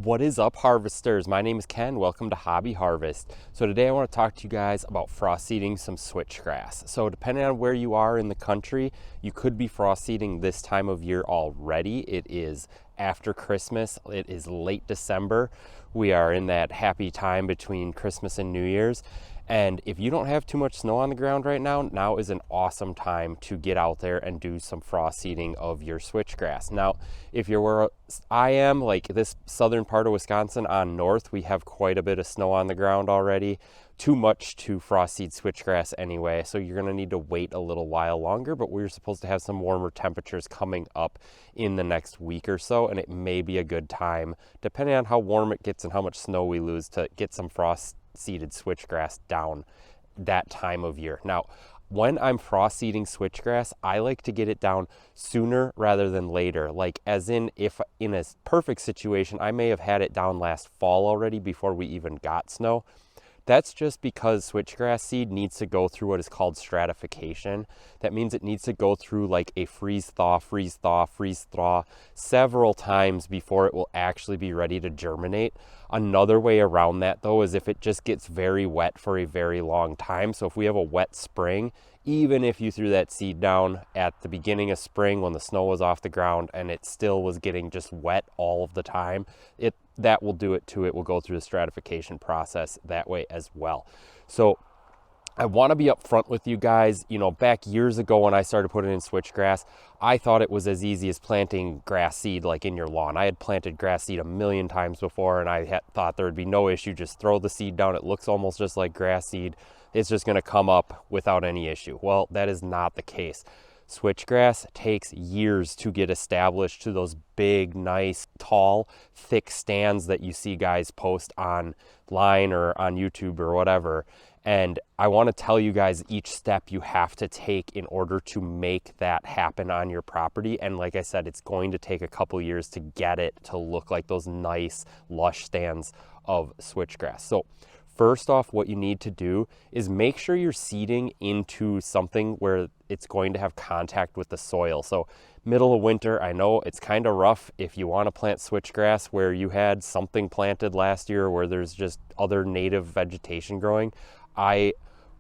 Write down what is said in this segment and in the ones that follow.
What is up, harvesters? My name is Ken. Welcome to Hobby Harvest. So today I want to talk to you guys about frost seeding some switchgrass. So depending on where you are in the country, you could be frost seeding this time of year already. It is after Christmas. It is late December. We are in that happy time between Christmas and New Year's. And if you don't have too much snow on the ground right now, now is an awesome time to get out there and do some frost seeding of your switchgrass. Now, if you're where I am, like this southern part of Wisconsin on north, we have quite a bit of snow on the ground already. Too much to frost seed switchgrass anyway, so you're gonna need to wait a little while longer, but we're supposed to have some warmer temperatures coming up in the next week or so, and it may be a good time, depending on how warm it gets and how much snow we lose, to get some frost seeded switchgrass down that time of year. Now, when I'm frost seeding switchgrass, I like to get it down sooner rather than later. Like, as in, if in a perfect situation, I may have had it down last fall already before we even got snow. That's just because switchgrass seed needs to go through what is called stratification. That means it needs to go through like a freeze thaw, freeze thaw, freeze thaw several times before it will actually be ready to germinate. Another way around that though is if it just gets very wet for a very long time. So if we have a wet spring, even if you threw that seed down at the beginning of spring when the snow was off the ground and it still was getting just wet all of the time, that will do it too. It will go through the stratification process that way as well. So I want to be upfront with you guys. You know, back years ago when I started putting in switchgrass, I thought it was as easy as planting grass seed like in your lawn. I had planted grass seed a million times before, and I thought there would be no issue. Just throw the seed down. It looks almost just like grass seed. It's just going to come up without any issue. Well, that is not the case. Switchgrass takes years to get established to those big, nice, tall, thick stands that you see guys post online or on YouTube or whatever. And I want to tell you guys each step you have to take in order to make that happen on your property. And like I said, it's going to take a couple years to get it to look like those nice, lush stands of switchgrass. So first off, what you need to do is make sure you're seeding into something where it's going to have contact with the soil. So middle of winter, I know it's kind of rough if you want to plant switchgrass where you had something planted last year where there's just other native vegetation growing. I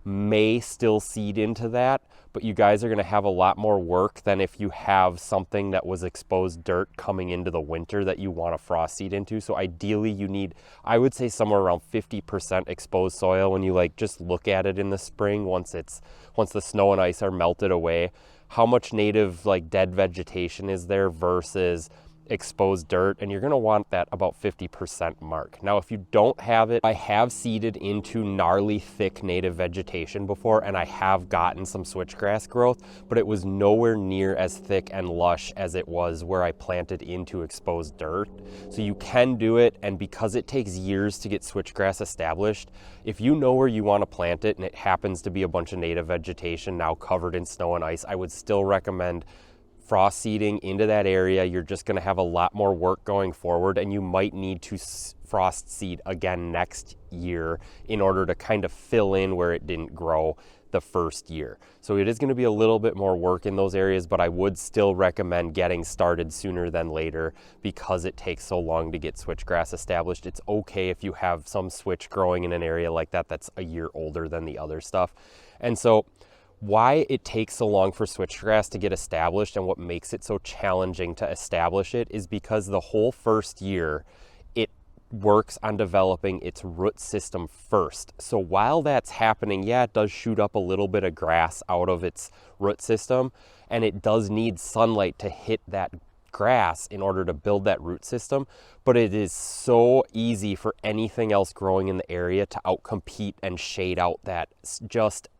may still seed into that, but you guys are going to have a lot more work than if you have something that was exposed dirt coming into the winter that you want to frost seed into. So ideally you need, I would say, somewhere around 50% exposed soil when you like just look at it in the spring once the snow and ice are melted away. How much native like dead vegetation is there versus exposed dirt, and you're going to want that about 50% mark. Now, if you don't have it, I have seeded into gnarly, thick native vegetation before, and I have gotten some switchgrass growth, but it was nowhere near as thick and lush as it was where I planted into exposed dirt. So you can do it, and because it takes years to get switchgrass established, if you know where you want to plant it and it happens to be a bunch of native vegetation now covered in snow and ice, I would still recommend frost seeding into that area. You're just going to have a lot more work going forward, and you might need to frost seed again next year in order to kind of fill in where it didn't grow the first year. So it is going to be a little bit more work in those areas, but I would still recommend getting started sooner than later because it takes so long to get switchgrass established. It's okay if you have some switch growing in an area like that that's a year older than the other stuff. And so why it takes so long for switchgrass to get established and what makes it so challenging to establish it is because the whole first year it works on developing its root system first. So while that's happening, yeah, it does shoot up a little bit of grass out of its root system, and it does need sunlight to hit that grass in order to build that root system, but it is so easy for anything else growing in the area to outcompete and shade out that just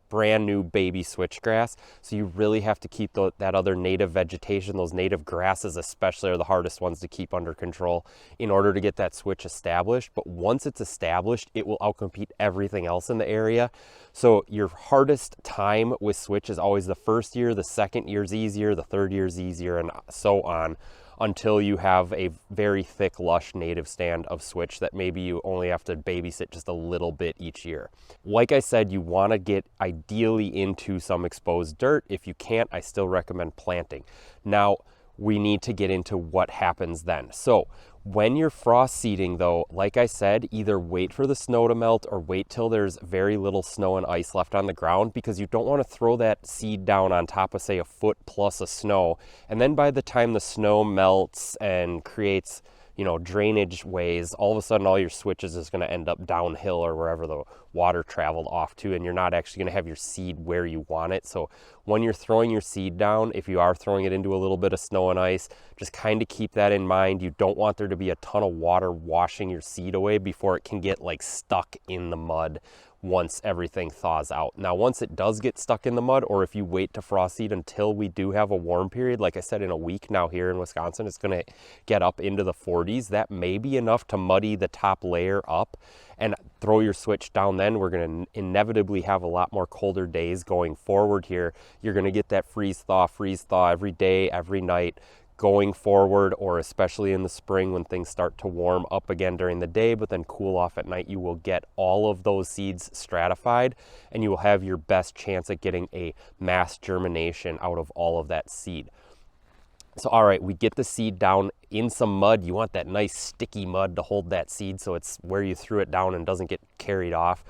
brand new baby switchgrass. So you really have to keep that other native vegetation, those native grasses especially are the hardest ones to keep under control in order to get that switch established. But once it's established, it will outcompete everything else in the area. So your hardest time with switch is always the first year, the second year's easier, the third year's easier, and so on, until you have a very thick, lush native stand of switch that maybe you only have to babysit just a little bit each year. Like I said, you want to get ideally into some exposed dirt. If you can't, I still recommend planting. Now, we need to get into what happens then. So When you're frost seeding though, like I said, either wait for the snow to melt or wait till there's very little snow and ice left on the ground, because you don't want to throw that seed down on top of, say, a foot plus of snow. And then by the time the snow melts and creates, drainage ways, all of a sudden all your switches is going to end up downhill or wherever the water traveled off to, and you're not actually going to have your seed where you want it. So when you're throwing your seed down, if you are throwing it into a little bit of snow and ice, just kind of keep that in mind. You don't want there to be a ton of water washing your seed away before it can get like stuck in the mud once everything thaws out. Now, once it does get stuck in the mud, or if you wait to frost seed until we do have a warm period, like I said, in a week now here in Wisconsin, it's going to get up into the 40s. That may be enough to muddy the top layer up and throw your switch down. Then we're going to inevitably have a lot more colder days going forward here. You're going to get that freeze thaw every day, every night going forward, or especially in the spring when things start to warm up again during the day but then cool off at night. You will get all of those seeds stratified, and you will have your best chance at getting a mass germination out of all of that seed. So all right, we get the seed down in some mud. You want that nice sticky mud to hold that seed so it's where you threw it down and doesn't get carried off.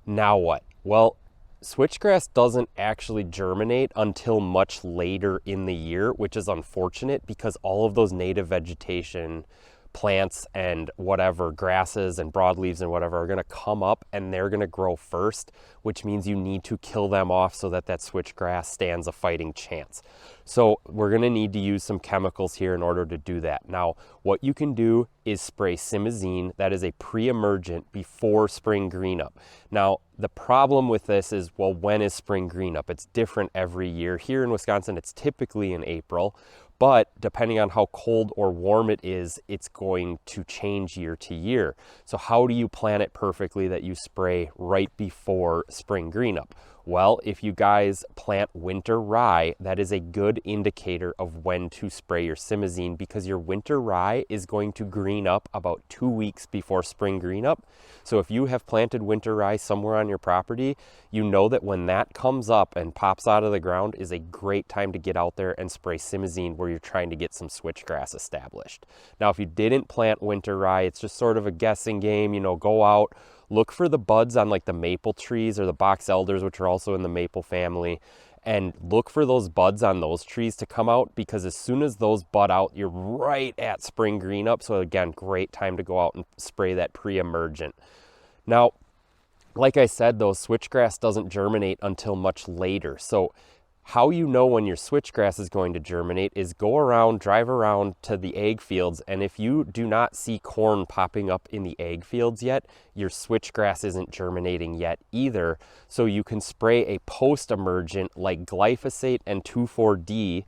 Now what? Well, switchgrass doesn't actually germinate until much later in the year, which is unfortunate because all of those native vegetation, plants and whatever, grasses and broadleaves and whatever, are going to come up and they're going to grow first, which means you need to kill them off so that that switchgrass stands a fighting chance. So we're going to need to use some chemicals here in order to do that. Now, what you can do is spray simazine. That is a pre-emergent before spring green up. Now, the problem with this is, well, when is spring green up? It's different every year. Here in Wisconsin, it's typically in April, but depending on how cold or warm it is, it's going to change year to year. So how do you plan it perfectly that you spray right before spring green up? Well, if you guys plant winter rye, that is a good indicator of when to spray your simazine, because your winter rye is going to green up about 2 weeks before spring green up. So if you have planted winter rye somewhere on your property, you know that when that comes up and pops out of the ground is a great time to get out there and spray simazine where you're trying to get some switchgrass established. Now, if you didn't plant winter rye, it's just sort of a guessing game. Go out, look for the buds on like the maple trees or the box elders, which are also in the maple family, and look for those buds on those trees to come out, because as soon as those bud out, you're right at spring green up. So again, great time to go out and spray that pre-emergent. Now, like I said, though, switchgrass doesn't germinate until much later. So how you know when your switchgrass is going to germinate is drive around to the egg fields, and if you do not see corn popping up in the egg fields yet, your switchgrass isn't germinating yet either. So you can spray a post-emergent like glyphosate and 2,4-D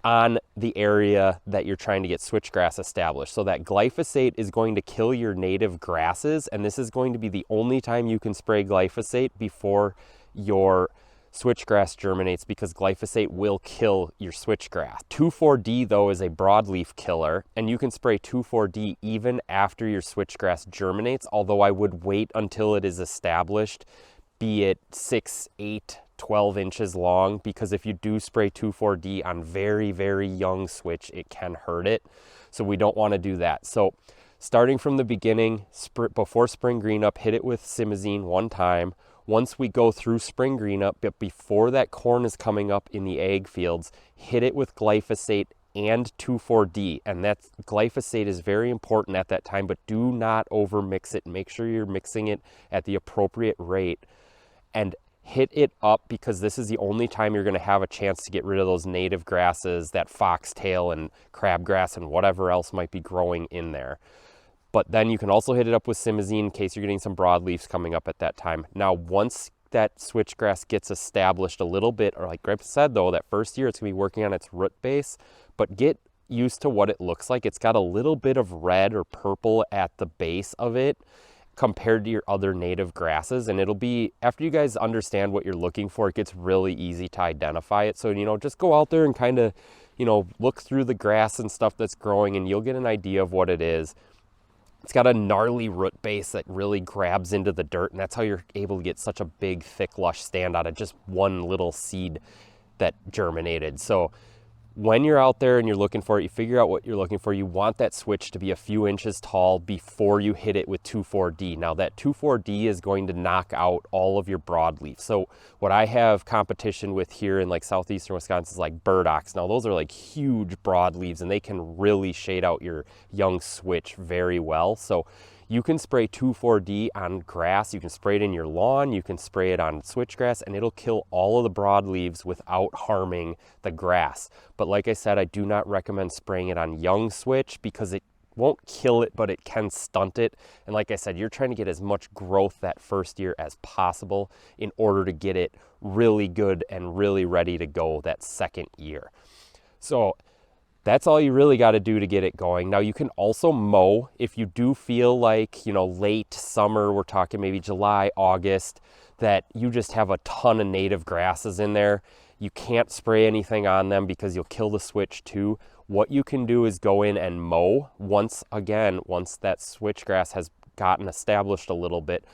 on the area that you're trying to get switchgrass established. So that glyphosate is going to kill your native grasses, and this is going to be the only time you can spray glyphosate before your switchgrass germinates, because glyphosate will kill your switchgrass. 2,4-D though is a broadleaf killer, and you can spray 2,4-D even after your switchgrass germinates, although I would wait until it is established, be it 6, 8, 12 inches long, because if you do spray 2,4-D on very, very young switch, it can hurt it. So we don't want to do that. So starting from the beginning, before spring green up, hit it with simazine one time. Once we go through spring green up, but before that corn is coming up in the egg fields, hit it with glyphosate and 2,4-D. And that glyphosate is very important at that time, but do not over mix it. Make sure you're mixing it at the appropriate rate and hit it up, because this is the only time you're going to have a chance to get rid of those native grasses, that foxtail and crabgrass and whatever else might be growing in there. But then you can also hit it up with simazine in case you're getting some broadleaves coming up at that time. Now, once that switchgrass gets established a little bit, or like Greg said though, that first year it's going to be working on its root base, but get used to what it looks like. It's got a little bit of red or purple at the base of it compared to your other native grasses, and it'll be, after you guys understand what you're looking for, it gets really easy to identify it. So, just go out there and kind of, look through the grass and stuff that's growing, and you'll get an idea of what it is. It's got a gnarly root base that really grabs into the dirt, and that's how you're able to get such a big, thick, lush stand out of just one little seed that germinated. So when you're out there and you're looking for it, you figure out what you're looking for. You want that switch to be a few inches tall before you hit it with 2,4-D. Now that 2,4-D is going to knock out all of your broadleaf. So what I have competition with here in like southeastern Wisconsin is like burdocks. Now those are like huge broadleaves and they can really shade out your young switch very well. So you can spray 2,4-D on grass, you can spray it in your lawn, you can spray it on switchgrass, and it'll kill all of the broadleaves without harming the grass. But like I said, I do not recommend spraying it on young switch because it won't kill it, but it can stunt it. And like I said, you're trying to get as much growth that first year as possible in order to get it really good and really ready to go that second year. So that's all you really got to do to get it going. Now you can also mow if you do feel like, late summer, we're talking maybe July, August, that you just have a ton of native grasses in there. You can't spray anything on them because you'll kill the switch too. What you can do is go in and mow once that switchgrass has gotten established a little bit.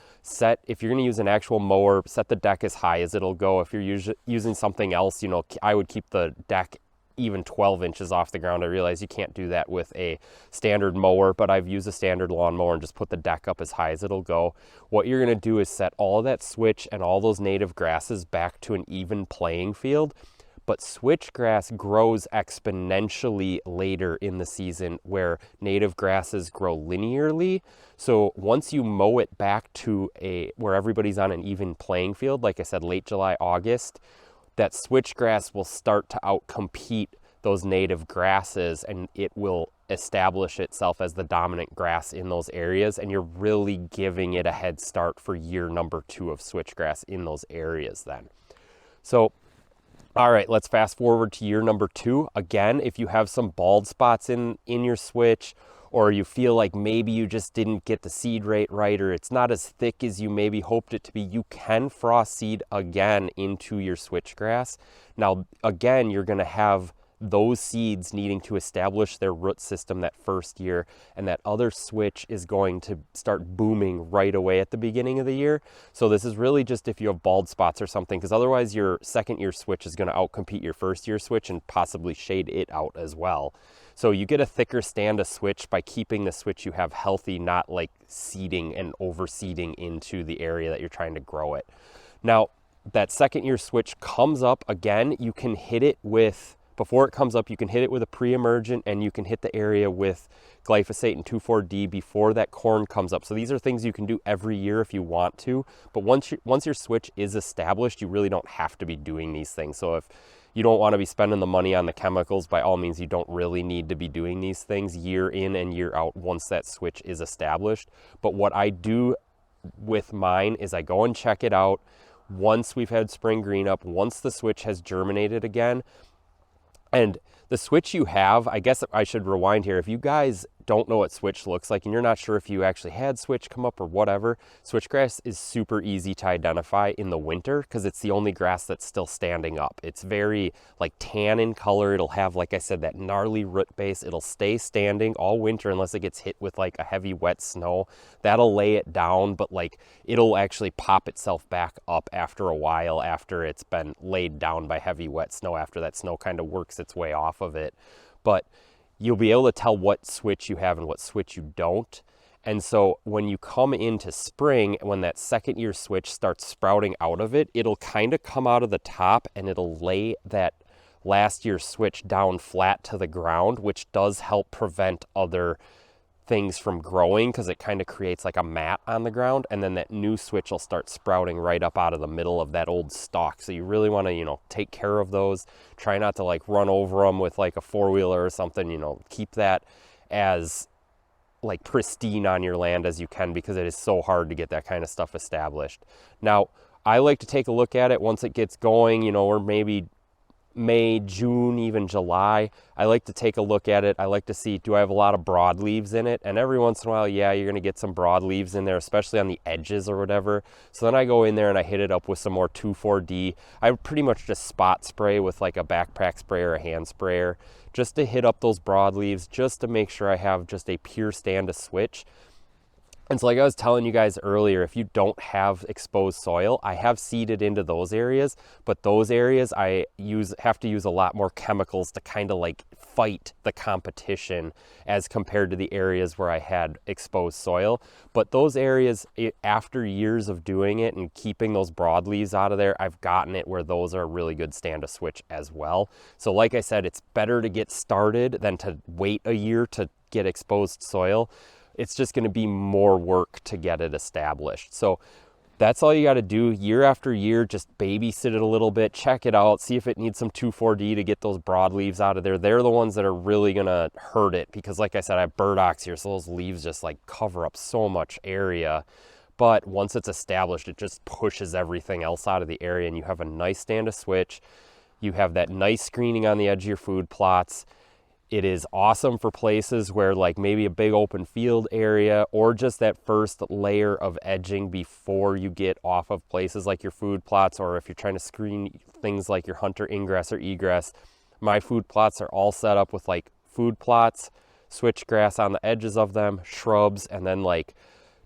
If you're going to use an actual mower, set the deck as high as it'll go. If you're using something else, I would keep the deck even 12 inches off the ground. I realize you can't do that with a standard mower, but I've used a standard lawnmower and just put the deck up as high as it'll go. What you're going to do is set all of that switch and all those native grasses back to an even playing field. But switchgrass grows exponentially later in the season where native grasses grow linearly. So once you mow it back to where everybody's on an even playing field, like I said, late July, August, that switchgrass will start to outcompete those native grasses and it will establish itself as the dominant grass in those areas, and you're really giving it a head start for year number 2 of switchgrass in those areas then. So, all right, let's fast forward to year number 2. Again, if you have some bald spots in your switch, or you feel like maybe you just didn't get the seed rate right, or it's not as thick as you maybe hoped it to be, you can frost seed again into your switchgrass. Now, again, you're gonna have those seeds needing to establish their root system that first year, and that other switch is going to start booming right away at the beginning of the year. So this is really just if you have bald spots or something, because otherwise your second year switch is gonna outcompete your first year switch and possibly shade it out as well. So you get a thicker stand of switch by keeping the switch you have healthy, not like seeding and overseeding into the area that you're trying to grow it. Now, that second year switch comes up again, you can hit it with, before it comes up, you can hit it with a pre-emergent, and you can hit the area with glyphosate and 2,4-D before that corn comes up. So these are things you can do every year if you want to, but once your switch is established, you really don't have to be doing these things. So if you don't want to be spending the money on the chemicals, by all means, you don't really need to be doing these things year in and year out once that switch is established. But what I do with mine is I go and check it out once we've had spring green up, once the switch has germinated again. And the switch you have, I guess I should rewind here. If you guys don't know what switch looks like and you're not sure if you actually had switch come up or whatever, switchgrass is super easy to identify in the winter because it's the only grass that's still standing up. It's very like tan in color. It'll have, like I said, that gnarly root base. It'll stay standing all winter unless it gets hit with like a heavy wet snow. That'll lay it down, but like it'll actually pop itself back up after a while after it's been laid down by heavy wet snow, after that snow kind of works its way off of it. But you'll be able to tell what switch you have and what switch you don't. And so when you come into spring, when that second year switch starts sprouting out of it, it'll kind of come out of the top and it'll lay that last year switch down flat to the ground, which does help prevent other things from growing because it kind of creates like a mat on the ground, and then that new switch will start sprouting right up out of the middle of that old stalk. So you really want to, take care of those. Try not to like run over them with like a four-wheeler or something, keep that as like pristine on your land as you can, because it is so hard to get that kind of stuff established. Now, I like to take a look at it once it gets going, or maybe May, June, even July. I like to take a look at it. I like to see, do I have a lot of broadleaves in it? And every once in a while, yeah, you're going to get some broadleaves in there, especially on the edges or whatever. So then I go in there and I hit it up with some more 2,4-D. I pretty much just spot spray with like a backpack sprayer, a hand sprayer, just to hit up those broadleaves, just to make sure I have just a pure stand to switch. And so like I was telling you guys earlier, if you don't have exposed soil, I have seeded into those areas, but those areas I have to use a lot more chemicals to kind of like fight the competition as compared to the areas where I had exposed soil. But those areas, after years of doing it and keeping those broadleaves out of there, I've gotten it where those are a really good stand to switch as well. So like I said, it's better to get started than to wait a year to get exposed soil. It's just going to be more work to get it established. So that's all you got to do year after year. Just babysit it a little bit, check it out, see if it needs some 2,4-D to get those broadleaves out of there. They're the ones that are really going to hurt it because like I said, I have burdocks here, so those leaves just like cover up so much area. But once it's established, it just pushes everything else out of the area and you have a nice stand to switch. You have that nice screening on the edge of your food plots. It is awesome for places where like maybe a big open field area or just that first layer of edging before you get off of places like your food plots, or if you're trying to screen things like your hunter ingress or egress. My food plots are all set up with like food plots, switchgrass on the edges of them, shrubs, and then like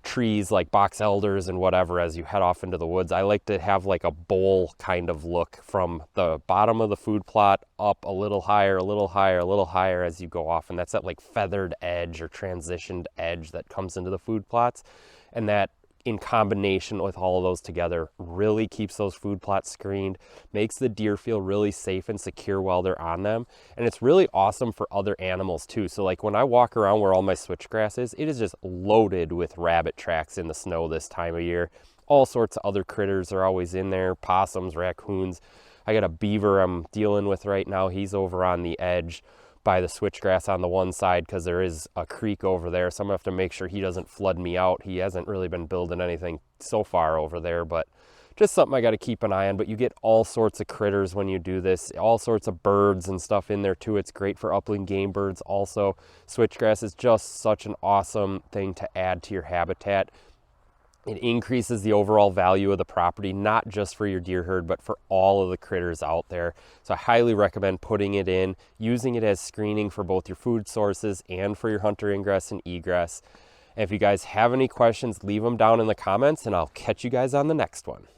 trees like box elders and whatever as you head off into the woods. I like to have like a bowl kind of look from the bottom of the food plot up a little higher, a little higher, a little higher as you go off. And that's that like feathered edge or transitioned edge that comes into the food plots. And that in combination with all of those together really keeps those food plots screened, makes the deer feel really safe and secure while they're on them. And it's really awesome for other animals too. So like when I walk around where all my switchgrass is, it is just loaded with rabbit tracks in the snow this time of year. All sorts of other critters are always in there, possums, raccoons. I got a beaver I'm dealing with right now. He's over on the edge by the switchgrass on the one side because there is a creek over there, so I'm gonna have to make sure he doesn't flood me out. He hasn't really been building anything so far over there, but just something I got to keep an eye on. But you get all sorts of critters when you do this, all sorts of birds and stuff in there too. It's great for upland game birds also. Switchgrass is just such an awesome thing to add to your habitat. It increases the overall value of the property, not just for your deer herd, but for all of the critters out there. So I highly recommend putting it in, using it as screening for both your food sources and for your hunter ingress and egress. And if you guys have any questions, leave them down in the comments and I'll catch you guys on the next one.